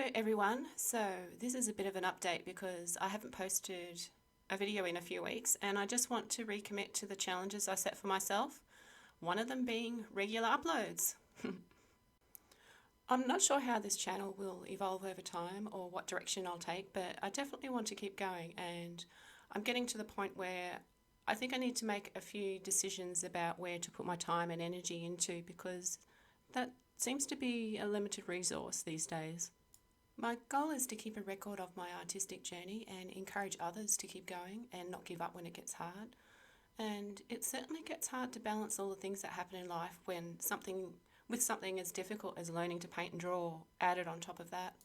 Hello everyone, so this is a bit of an update because I haven't posted a video in a few weeks and I just want to recommit to the challenges I set for myself, one of them being regular uploads. I'm not sure how this channel will evolve over time or what direction I'll take, but I definitely want to keep going, and I'm getting to the point where I think I need to make a few decisions about where to put my time and energy into, because that seems to be a limited resource these days. My goal is to keep a record of my artistic journey and encourage others to keep going and not give up when it gets hard. And it certainly gets hard to balance all the things that happen in life when something as difficult as learning to paint and draw added on top of that.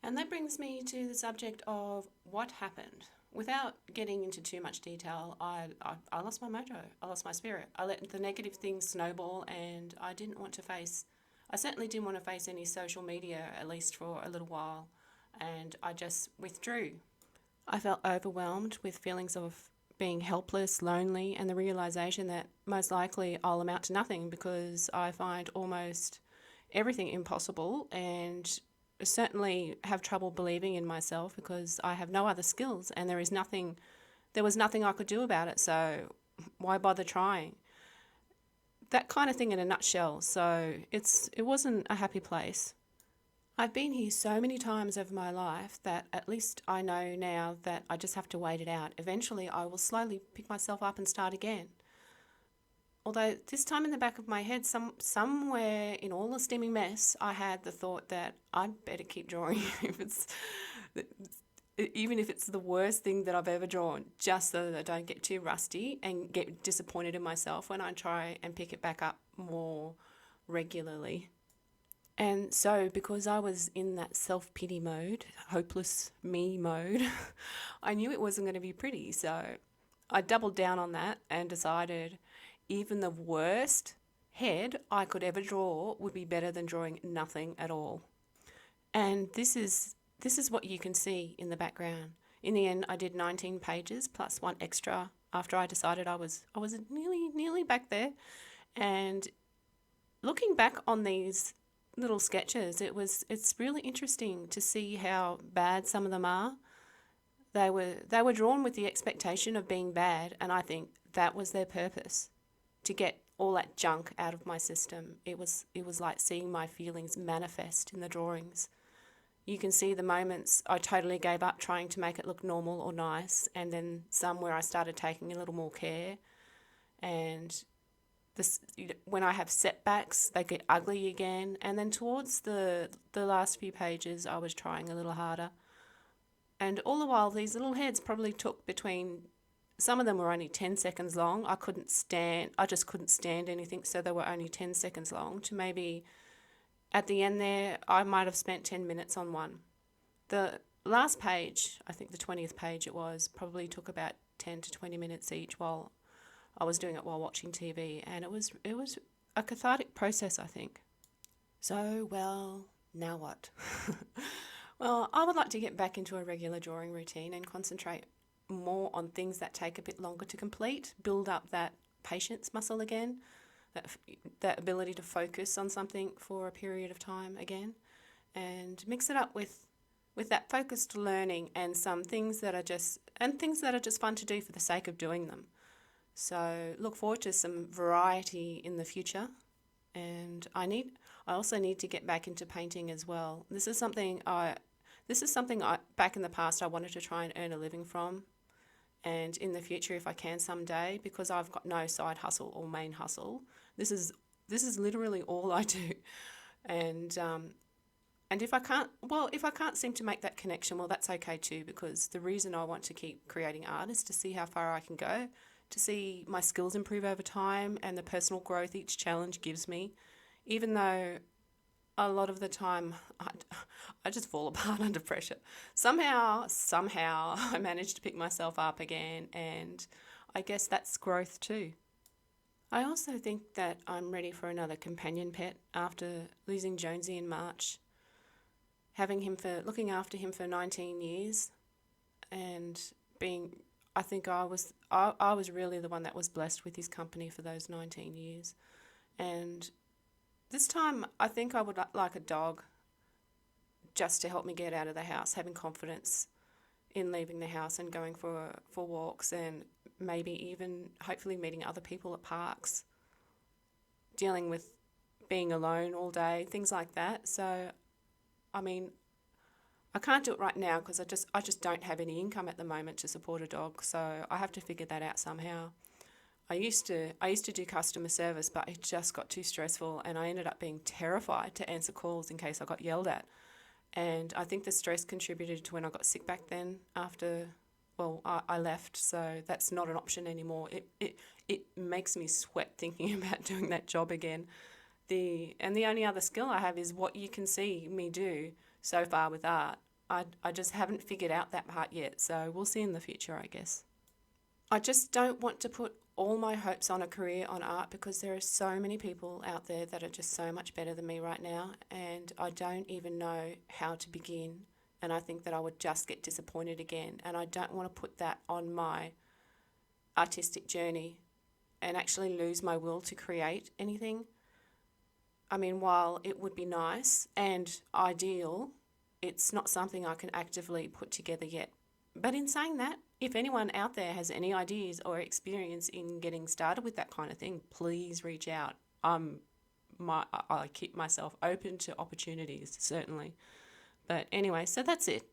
And that brings me to the subject of what happened. Without getting into too much detail, I lost my mojo, I lost my spirit. I let the negative things snowball, and I certainly didn't want to face any social media, at least for a little while, and I just withdrew. I felt overwhelmed with feelings of being helpless, lonely, and the realization that most likely I'll amount to nothing because I find almost everything impossible, and certainly have trouble believing in myself because I have no other skills and there was nothing I could do about it, so why bother trying? That kind of thing in a nutshell. So it wasn't a happy place. I've been here so many times over my life that at least I know now that I just have to wait it out. Eventually I will slowly pick myself up and start again. Although this time in the back of my head, somewhere in all the steaming mess, I had the thought that I'd better keep drawing even if it's the worst thing that I've ever drawn, just so that I don't get too rusty and get disappointed in myself when I try and pick it back up more regularly. And so, because I was in that self-pity mode, hopeless me mode, I knew it wasn't going to be pretty. So I doubled down on that and decided even the worst head I could ever draw would be better than drawing nothing at all. And this is what you can see in the background. In the end, I did 19 pages plus one extra after I decided I was nearly back there. And looking back on these little sketches, it's really interesting to see how bad some of them are. They were drawn with the expectation of being bad, and I think that was their purpose, to get all that junk out of my system. It was like seeing my feelings manifest in the drawings. You can see the moments I totally gave up trying to make it look normal or nice, and then some where I started taking a little more care. And when I have setbacks, they get ugly again. And then towards the last few pages, I was trying a little harder. And all the while, these little heads probably took some of them were only 10 seconds long. I just couldn't stand anything, so they were only 10 seconds long, to maybe at the end there, I might have spent 10 minutes on one. The last page, I think the 20th page it was, probably took about 10 to 20 minutes each while I was doing it while watching TV, and it was a cathartic process, I think. So, well, now what? Well, I would like to get back into a regular drawing routine and concentrate more on things that take a bit longer to complete, build up that patience muscle again, that ability to focus on something for a period of time again, and mix it up with that focused learning and some things that are just fun to do for the sake of doing them. So look forward to some variety in the future, and I also need to get back into painting as well. This is something I back in the past I wanted to try and earn a living from, and in the future, if I can someday, because I've got no side hustle or main hustle, this is literally all I do. And if I can't seem to make that connection, well, that's okay too, because the reason I want to keep creating art is to see how far I can go, to see my skills improve over time and the personal growth each challenge gives me, even though a lot of the time I just fall apart under pressure. Somehow I manage to pick myself up again, and I guess that's growth too. I also think that I'm ready for another companion pet after losing Jonesy in March, looking after him for 19 years, and I think I was really the one that was blessed with his company for those 19 years. And this time I think I would like a dog, just to help me get out of the house, having confidence in leaving the house and going for walks, and maybe even hopefully meeting other people at parks, dealing with being alone all day, things like that. So, I mean, I can't do it right now because I just don't have any income at the moment to support a dog. So I have to figure that out somehow. I used to do customer service, but it just got too stressful, and I ended up being terrified to answer calls in case I got yelled at. And I think the stress contributed to when I got sick back then after, well, I left, so that's not an option anymore. It makes me sweat thinking about doing that job again. The only other skill I have is what you can see me do so far with art. I just haven't figured out that part yet, so we'll see in the future, I guess. I just don't want to put all my hopes on a career on art because there are so many people out there that are just so much better than me right now, and I don't even know how to begin, and I think that I would just get disappointed again, and I don't want to put that on my artistic journey and actually lose my will to create anything. I mean, while it would be nice and ideal, it's not something I can actively put together yet. But in saying that, if anyone out there has any ideas or experience in getting started with that kind of thing, please reach out. I keep myself open to opportunities, certainly. But anyway, so that's it.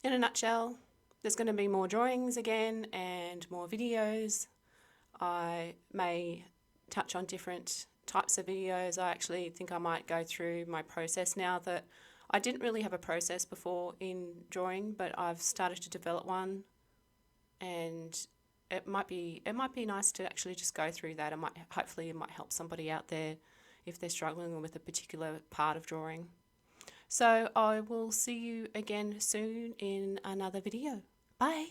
In a nutshell, there's going to be more drawings again and more videos. I may touch on different types of videos. I actually think I might go through my process now that I didn't really have a process before in drawing, but I've started to develop one, and it might be nice to actually just go through that. Hopefully it might help somebody out there if they're struggling with a particular part of drawing. So I will see you again soon in another video. Bye.